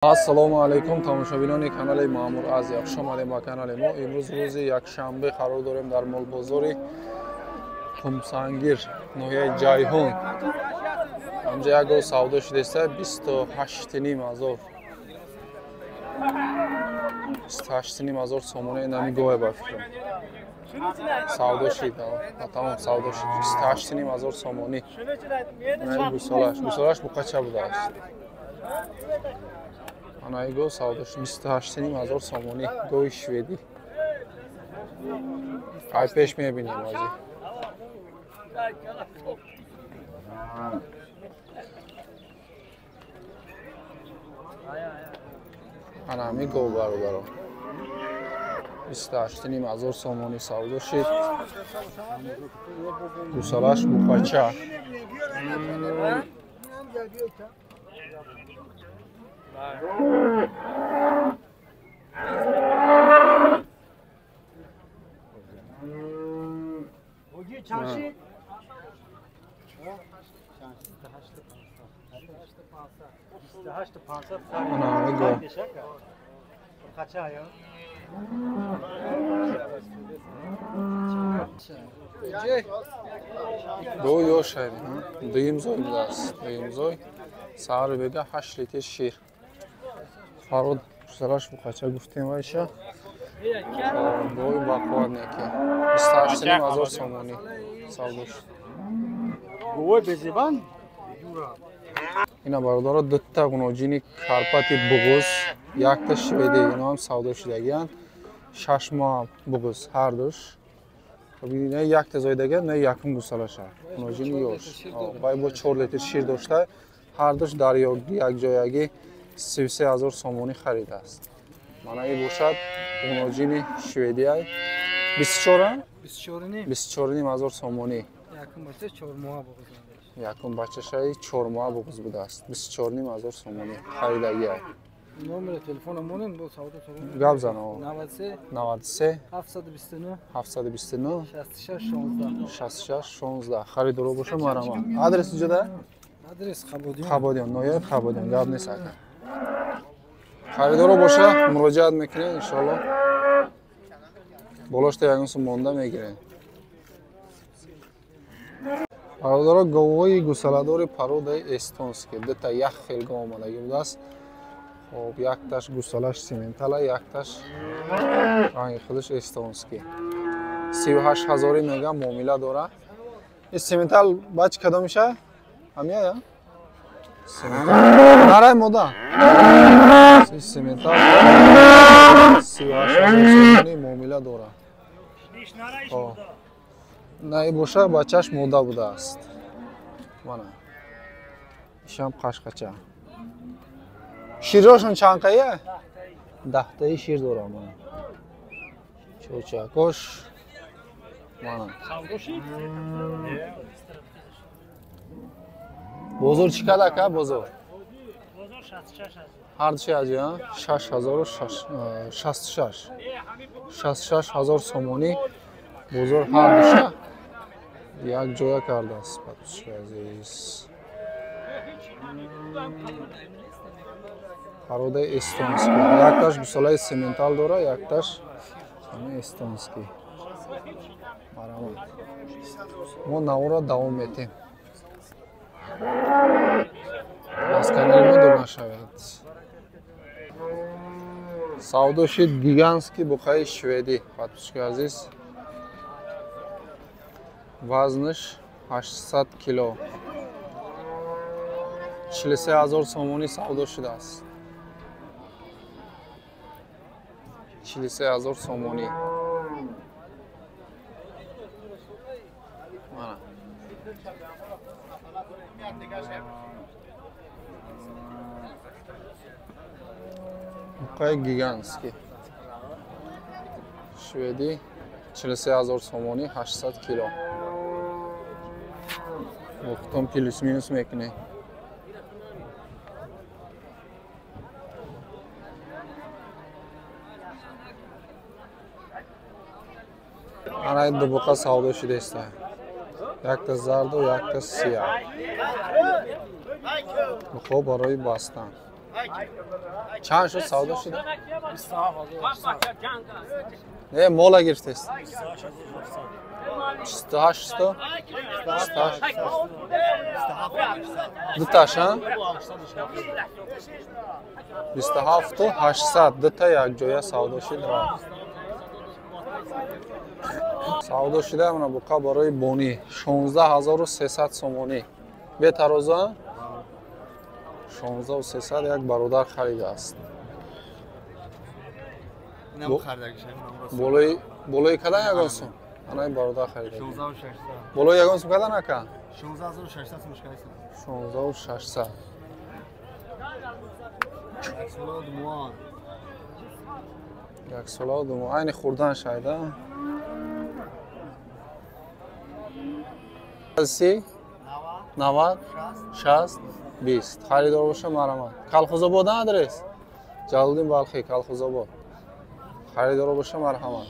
Ассалому алайкум тамошобинони канали Маъмур аз якшомаде ба канали мо. Имрӯз рӯзи якшанбе қарор дорем дар молбозори Хумсангир, ноҳияи Ҷайҳун. Анҷа як гов савдо шудеста 28,500 сомона нами гое ба фикрам. Савдо шида. Тамом савдо шид. 28,500 сомони. Най гусолаш буқача будааст. Анаи гов савдо шид 28,500 сомони гови шведӣ. Ай пеш мебинем ази. Анами гов бародаро 28,500 сомони савдо шид. Гусолаш буқача. До ёшад дуюмзой будааст. Дуюмзой саҳари бега 8 литр шир. Фарод шусараш буқача гуфтем вайша. Бой бақуат неки 28,500 сомони савдо шуд. Бой безебан? Ина бародаро дутта гуноҷини карпати буғуз, якта шведӣ, ино ҳам савдо шудагиянд. 6 моҳ буғуз ҳар душ. Не якта зоидагиянд, не якум гусалаша. Гуноҷини ёш. Бай бо 4 литр шир дошта, ҳар душ дар якҷоягӣ 33,000 сомонӣ харидааст. Мана ин бошад гуноҷини шведияй 24,500 сомонӣ. Якум бачашаи 4 моҳ буғуз будааст. 24,500 сомонӣ харидагияй. Номери телефонамонин бо савдо гап зано 93 729 729 66 16 харидоро боша марама. Адрес ҷуда? Адрес Хабодиён, ноҳияи Хабодиён, гап нест ака. Харидоро боша муроҷиат мекунед иншоалло. Болошта ягон сум монда мегиред. Бародаро говҳои гусаладори пародаи эстонски дута як хел гов омадаги будааст. Хоб якташ гусалаш симентала, якташ ранги худаш эстонски. 38,000 мега муомила дора. Ин симентал бач кадомиша? Ҳамия я? Нарай мода. Симентал 38,000 муомила дора. Най боша бачаш мода будааст. Мана. Ишам қашқача. Ширрошон чанқая? 10таи шир дорам мана. Чочакош. Мана. Бозор чӣ қадар ка бозор? Бозор 66. Ҳар душ аҷа 66,000 сомонӣ бозор ҳар душа як ҷоя кардааст. Патуши азиз. Пародаи эстонски. Якташ гусалаи симентал дора, якташ эстонски. Марамат. Мо навора давом метем. Аз канали мо дур нашавед. Савдо шид гигантский буқаи шведӣ. Патушки азиз. Вазнаш 800 кило. 43,000 сомонӣ савдо шудааст. 43,000 сомонӣ. Мана. Буқаи гигантский. Шведӣ 43,000 сомонӣ 800 кило. Вақтом плюс минус мекунем. Анаи ду буқа савдо шудеста. Якта зарду, якта сия. Хуб барои бастан. چند شد سودا شده؟ 27,800. نه مولا گرفتست 28 تا 2 تاشا 27 تا 800 2 تا یک جای سودا شد رفت سودا شده من بقا برای بونی 16300 سومونی به ترازا 16300 یک برادر خریده است болои кадан ягон сум анаи бародар харида 16600. болои ягон сум кадан ака 16600 мушкайса. 16600 Солод муан. як сола думо айни хурдан шайда си 90 60 20 харидор боша марамат калхозобод адрес ҷалудин балхи калхозобод харидор боша марҳамат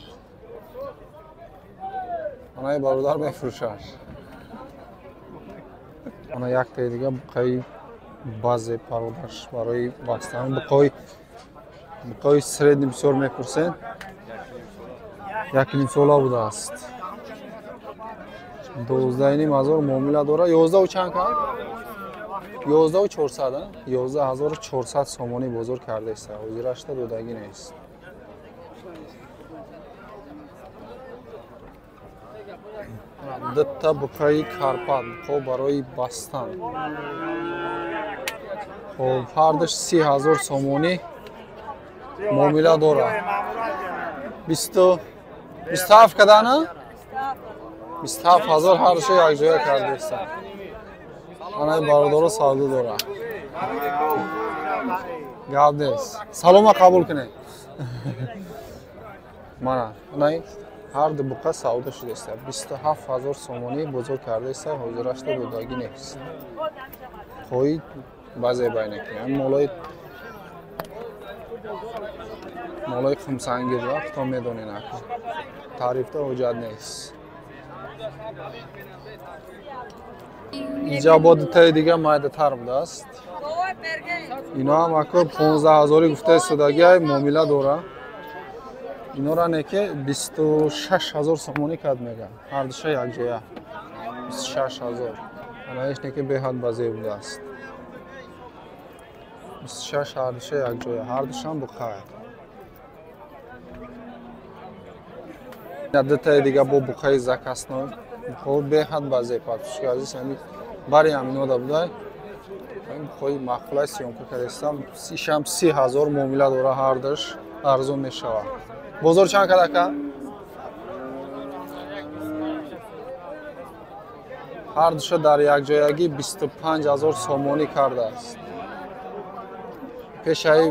анаи бародар мефурӯшад ана яктаи дига буқаи баъзе пародаш барои бастан буқои средни бисёр мепурсен 1 сола будааст 12500 муомила дора 11 чанд кар 11400 11400 сомонӣ бозор кардааст ҳозирашта додагӣ нест дата буқаи карпат буқо барои бастан хоб ҳардаш 30000 сомонӣ муомила дора 27 кадана 27000 ҳардашо якҷоя кардааст анаи бародаро савдо дора гап нест салома қабул кунед мана анаи ҳарду буқа савдо шудааст 27000 сомонӣ бозор кардааст ҳозирашта додагӣ нест хои баъзе байнаки молои хумсанги вақто медонен ака таърифта ҳоҷат нест иҷободатаи дига майдатар будааст ино ҳам ако 15000 гуфтаи судагиай муомила дора инора неке 26000 сомонӣ кад мегӯяд ҳардуша якҷоя 26000 анаиш неке беҳад баъзе будааст 26 ҳардуша якҷоя ҳардушам буқай датаи дига бо буқаи закасной буқо беҳад баъзе патушки азиз ҳами бари ҳаминода будай буқои махфулаи сёмка кардастам ишам 30000 муомила дора ҳардаш арзон мешавад бозор чанд кад ака ҳардуша дар якҷоягӣ 25000 сомонӣ кардааст пешаи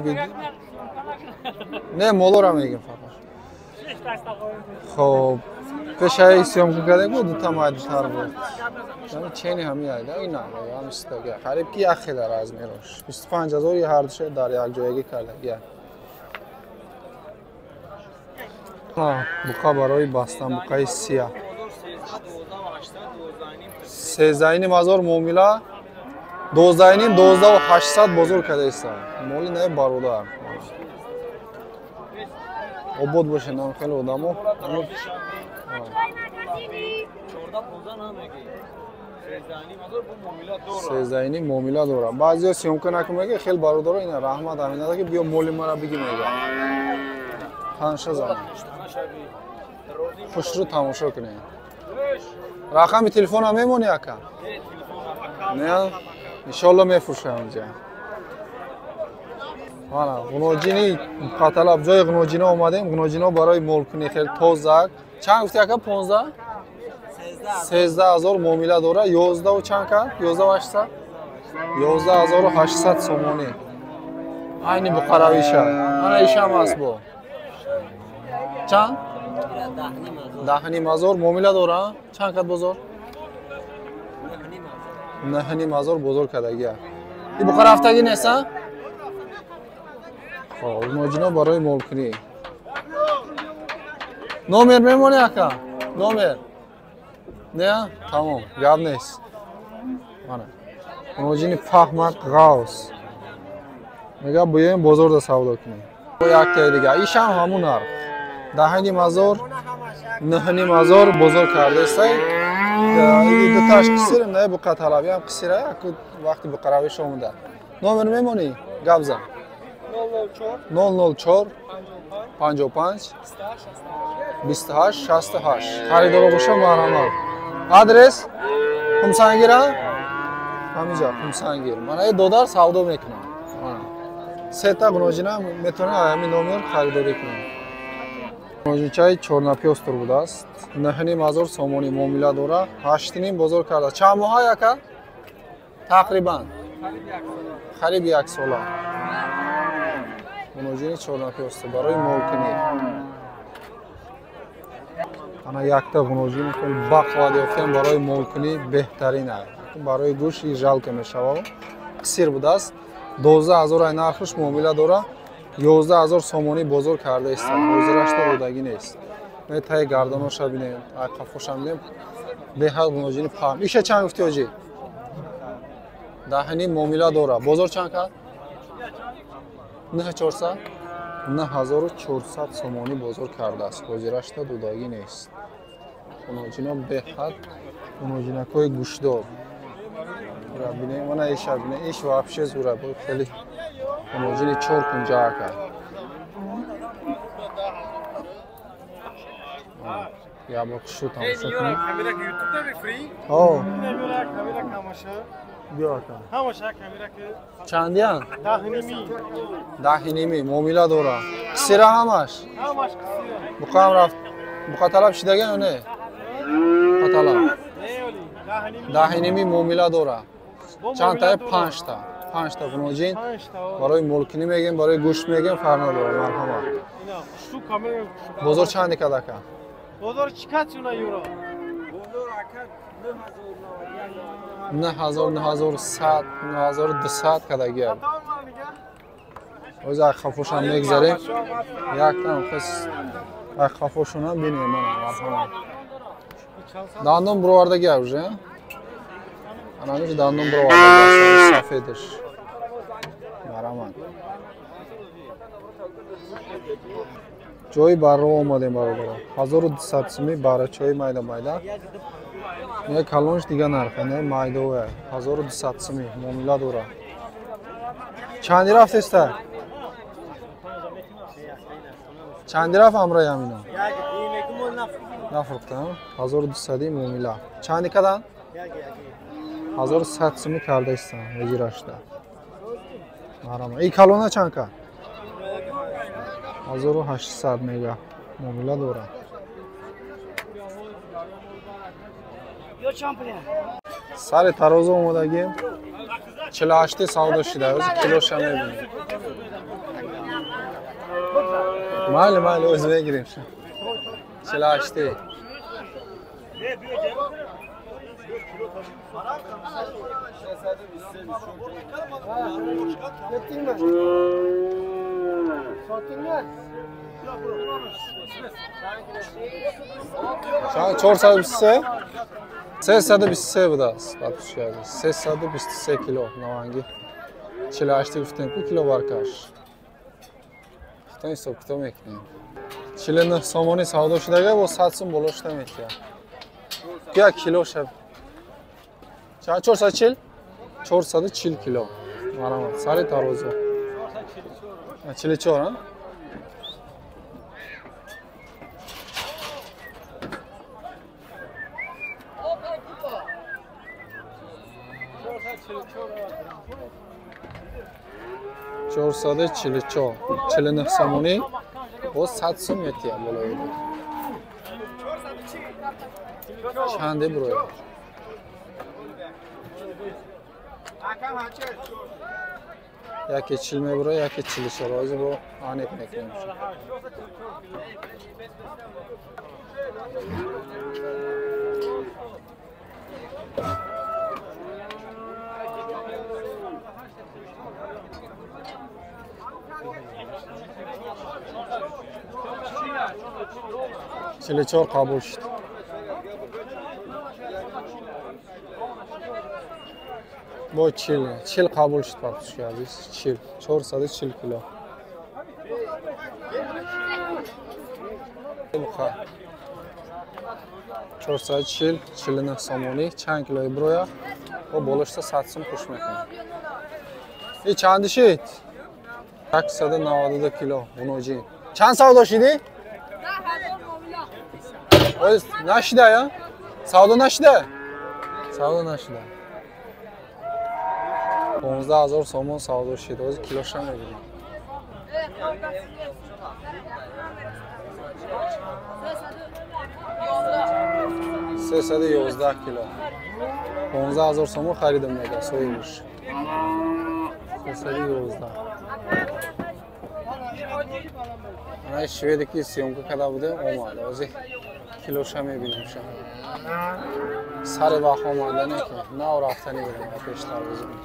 не молора мегим фақат хоб пешаи сёмка кардагу дута майдатар буд ами чени ҳами айда ина ҳамистага қариб ки як хела размерош 25000 ҳардуша дар якҷоягӣ кардагия буқа барои бастан буқаи сия 13000 муомила 12800 бозор кардааст моли наи бародар обод боше нам хеле одамо сездаини муомила дора баъзеҳо сёмка накунага хел бародаро ина раҳмат ҳаминада ки биё моли мара биги мега танша зан хушрӯ тамошо кунед рақами телефонам мемони ака не иншолло мефурӯшам инҷа мана ғуноҷини қаталаб ҷои ғуноҷино омадем ғуноҷино барои молкунӣ хел тозак чанд гуфти ака 15 13000 муомила дора 11 чанд кар 11800 11800 сомонӣ айни буқаравиша ана ишам аст бо чанд 10500 муомила дора чанд кад бозор 9500 бозор кардагия и буқа рафтагӣ неста хоб ғуноҷино барои молкунӣ номер мемони ака номер не тамом гап нест мана ғуноҷини фаҳмак ғавс میگه بیایم بازار savdo کنیم. با یک تای دیگه ایش هم همون نرخ. 10,000 9,000 بازار کرده است. دو تاش قصیرم نه بقا طلبی هم قصیره یک وقتی بقراویش اومده. نمر میمونی گپ زن 004 55 28 68 خریدار باشه مرحمت. آدرس خمسانگیره همینجا خمسانگیر. من $2 savdo میکنم. سه تا گنجینه میتونه همین نمر خریداری کنم. گنجینچای چورناپیوستر بوده است. 9,000 سومونی معامله داره. 8,500 بازار کرده. چند ماه یکا؟ تقریبا قریب یک سال. گنجینه چورناپیوستر برای مولکنی. انا یک تا گنجینه که باقوا دیفتیم برای مولکنی بهترین است. برای گوشت ژالک میشود. قصیر بوده است. 12,000 نرخش معامله داره. 11,000 سومونی بازار کرده است. حاضرش بودگی نیست. من تای گردنش ببینید. قفوش هم ببینید. به هر گنجینه پام. ایش چند گفتی آجی؟ 10,000 معامله داره. بازار چند کرد؟ 9,400 9,400 سومونی بازار کرده است. حاضرش بودگی نیست. گنجینه به هر گنجینه کوی گوشتدار. ببینید من ایش ببینید ایش واپس زوره بود خیلی گنجینه چور کنجا کرد. یا با کشو تماشا کنید. کامیرا که یوتیوب داری فری؟ آه. کامیرا تماشا. بیا کن. تماشا کامیرا که. چندیان؟ 10,500. 10,500 معامله داره. قصیره همش. همش قصیره. بخوام رفت. بخواه طلب شدگی یا نه؟ بخواه طلب. نه ولی 10,500 معامله داره. چند تا؟ 5 تا. 5 تا گنجین. برای مولکنی میگیم برای گوشت میگیم فرق نداره مرحمت. اینا شو کامیرا. بازار چند دیگه دکه؟ بازار چقدر چونه یورو؟ 9,000 9,100 9,200 کدگی. روز خفوش هم میگذاریم. یک تام خس خفوشون هم بینیم من مرحمت. دندون برآوردگی اوجه. انامیش دندون برآوردگی سفیدش. مرحمت. جوی بر رو اومدیم برادر. 1200 سومی برای چای مایدا مایدا. یک کلونش دیگه نرخه نه مایدوه. 1200 سومی معامله داره. چندی رفت است؟ چندی رفت امروز همینا؟ نفروختم. 1200 معامله. چندی کدام؟ 1100 سومی کرده است. وزیرش ده. مرحبا. این کلونه چند که؟ 1800 میگه معامله داره. سر ترازو اومدگیم 48 savdo شده. از کیلوش هم میبینید. مال از بگیریم 48 423 323 بوده است. 323 کیلو نوانگی 48 گفتیم که کیلو برکش گفتیم حساب کتاب میکنیم 49 سومونی savdo شده با 100 سوم بالا شده میشه. یک کیلو شب چند 440 440 کیلو مرحبا. سر ترازو 44 ها. چهارصد 44 49 سومونی با 100 سوم میتیه بالایی چنده بروی یکی 40 میبره یکی 44 روزی با آنیک میکنیم. چلی چهار قبول شد. با چیل قبول شد پاپوشی عزیز. چیل 440 کیلو. بخواه 440 چیلینه سامونی چند کیلوی برویا و بالشتا 100 سوم خوش میکنه. این چندی شید؟ 192 کیلو اونوجی. چند سودا شدی؟ نشده یا؟ سودا نشده؟ سودا نشده. 15000 سومون سودا شده. از کیلوش هم میبینیم. 311 کیلو. 15000 سومون خریدم میگه سویش. 311. من شویدی که سیمکو کدا بوده اومد. از کیلوش هم میبینیم شما. سر وقت اومدنه که نه رفتنی بریم پیشتر بزنیم.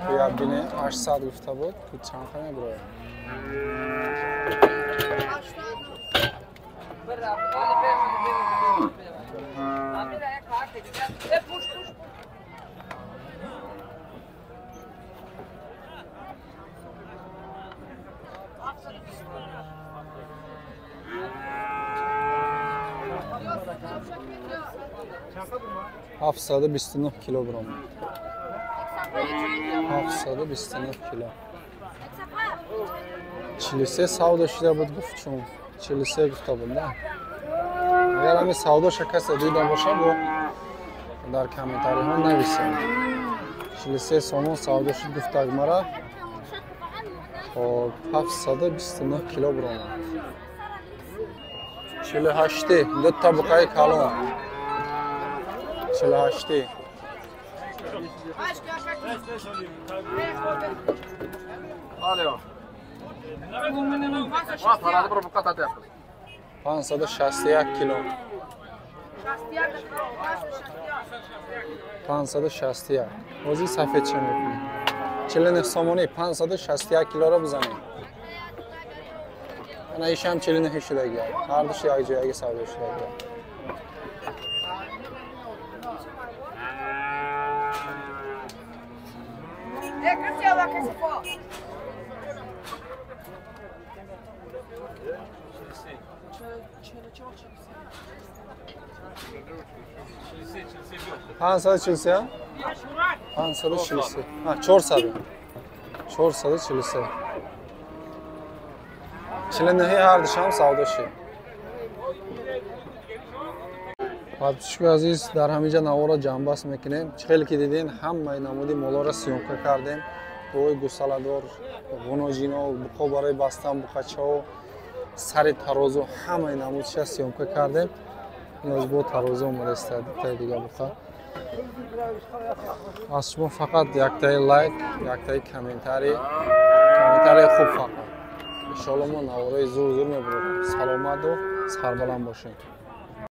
یا بینه 800 گفته بود تو چند خانه برای. هفتصد و 29 کیلوگرم. 729 کیلو. 43 سودا شده بود گفت چون 43 گفته بود نه. اگر همین سودا شکست دیده باشه با در کامنتاری ها نویسید. 43 سومون سودا شد گفته مرا. خب 729 کیلوگرم. 48 دو طبقه کالون. 48 561 کیلو. 561 وزی سفید چه میکنی؟ 49 سومونی 561 کیلو رو بزنیم. من ایش هم 49 شده گیا. هر دوش یک جایی سودا شده گیا. پانصد چلسی ها؟ 540 440 49 هر دشام سودا شد. پادشاه عزیز در همینجا نوارا جنبست میکنیم. خیلی که دیدین همه نمودی مولا را سیمکو کردیم. روی گوساله‌دار، غنوجینا، بخو برای بستن بخچه و سر ترازو همه نمودش سیمکو کردیم. نیاز بود ترازو اومده استاد دیگه بخواه. از شما فقط یک تای لایک، یک تای کامنتاری خوب فقط. ان شاء الله ما نوارای زور میبریم. سلامت و سربلند باشین.